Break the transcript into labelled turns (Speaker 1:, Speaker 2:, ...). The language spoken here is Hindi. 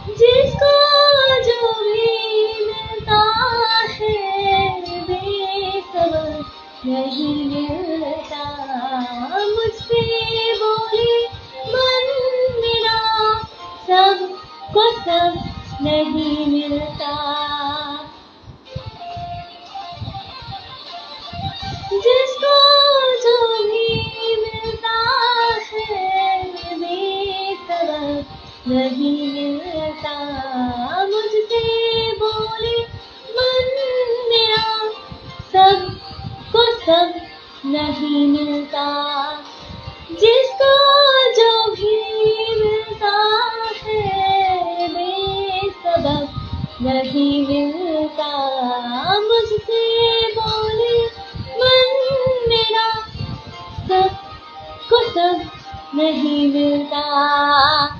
Speaker 1: जिसको जो भी मिलता है बेसबर नहीं मिलता। मुझसे बोले मन मेरा सबको सब नहीं मिलता। जिसको जो भी मिलता है बेसबर नहीं मिलता। मुझसे बोले मन मेरा सबको सब नहीं मिलता। जिसको जो भी मिलता है बेसबब नहीं मिलता। मुझसे बोले मन मेरा सबको सब नहीं मिलता।